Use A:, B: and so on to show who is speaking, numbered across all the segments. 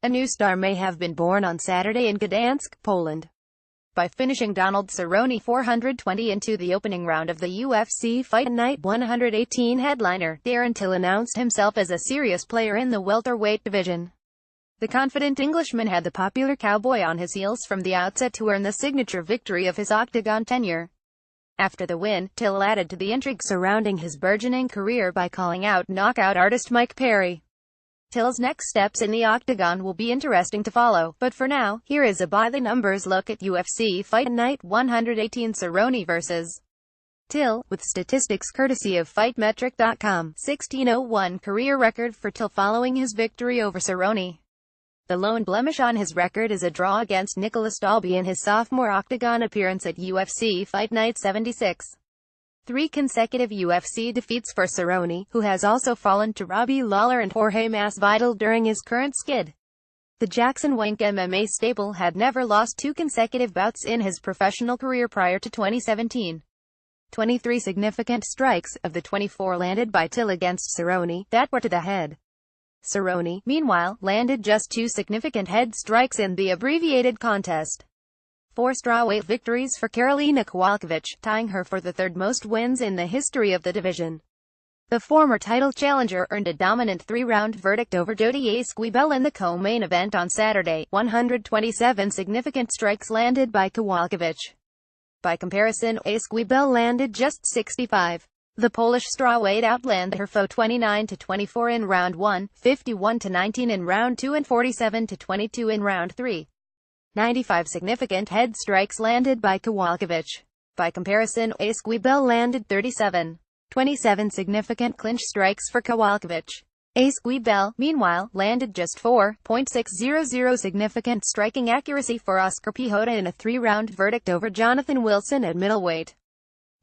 A: A new star may have been born on Saturday in Gdansk, Poland, by finishing Donald Cerrone 420 into the opening round of the UFC Fight Night 118 headliner. Darren Till announced himself as a serious player in the welterweight division. The confident Englishman had the popular cowboy on his heels from the outset to earn the signature victory of his octagon tenure. After the win, Till added to the intrigue surrounding his burgeoning career by calling out knockout artist Mike Perry. Till's next steps in the octagon will be interesting to follow, but for now, here is a by-the-numbers look at UFC Fight Night 118 Cerrone vs. Till, with statistics courtesy of FightMetric.com. 1601 career record for Till following his victory over Cerrone. The lone blemish on his record is a draw against Nicholas Dalby in his sophomore octagon appearance at UFC Fight Night 76. 3 consecutive UFC defeats for Cerrone, who has also fallen to Robbie Lawler and Jorge Masvidal during his current skid. The Jackson Wink MMA staple had never lost 2 consecutive bouts in his professional career prior to 2017. 23 significant strikes, of the 24 landed by Till against Cerrone, that were to the head. Cerrone, meanwhile, landed just 2 significant head strikes in the abbreviated contest. 4 strawweight victories for Karolina Kowalkiewicz, tying her for the 3rd most wins in the history of the division. The former title challenger earned a dominant 3-round verdict over Jodie Esquibel in the co-main event on Saturday. 127 significant strikes landed by Kowalkiewicz. By comparison, Esquibel landed just 65. The Polish strawweight outlanded her foe 29-24 in round 1, 51-19 in round 2 and 47-22 in round 3. 95 significant head strikes landed by Kowalkiewicz. By comparison, Esquibel landed 37. 27 significant clinch strikes for Kowalkiewicz. Esquibel, meanwhile, landed just 4.600 significant striking accuracy for Oscar Piechota in a 3-round verdict over Jonathan Wilson at middleweight.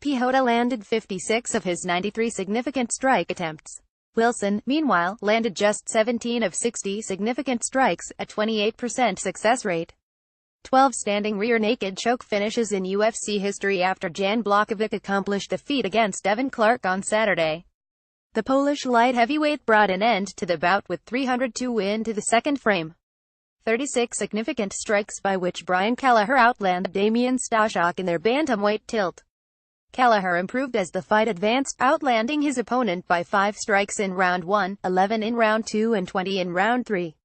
A: Piechota landed 56 of his 93 significant strike attempts. Wilson, meanwhile, landed just 17 of 60 significant strikes, a 28% success rate. 12 standing rear naked choke finishes in UFC history after Jan Blachowicz accomplished the feat against Devin Clark on Saturday. The Polish light heavyweight brought an end to the bout with 302 into the second frame. 36 significant strikes by which Brian Kelleher outlanded Damian Staszak in their bantamweight tilt. Kelleher improved as the fight advanced, outlanding his opponent by 5 strikes in round 1, 11 in round 2 and 20 in round 3.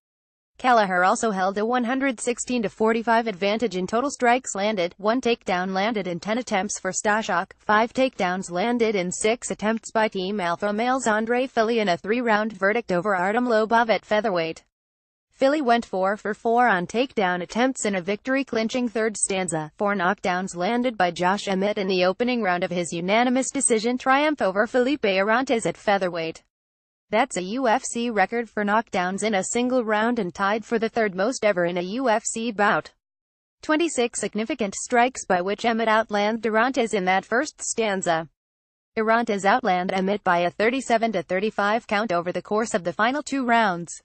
A: Kelleher also held a 116-45 advantage in total strikes landed, 1 takedown landed in 10 attempts for Staszak, 5 takedowns landed in 6 attempts by Team Alpha Male's Andre Fili in a 3-round verdict over Artem Lobov at featherweight. Fili went 4 for 4 on takedown attempts in a victory-clinching 3rd stanza. 4 knockdowns landed by Josh Emmett in the opening round of his unanimous decision triumph over Felipe Arantes at featherweight. That's a UFC record for knockdowns in a single round and tied for the 3rd most ever in a UFC bout. 26 significant strikes by which Emmett outlanded Arantes in that first stanza. Arantes outlanded Emmett by a 37-35 count over the course of the final 2 rounds.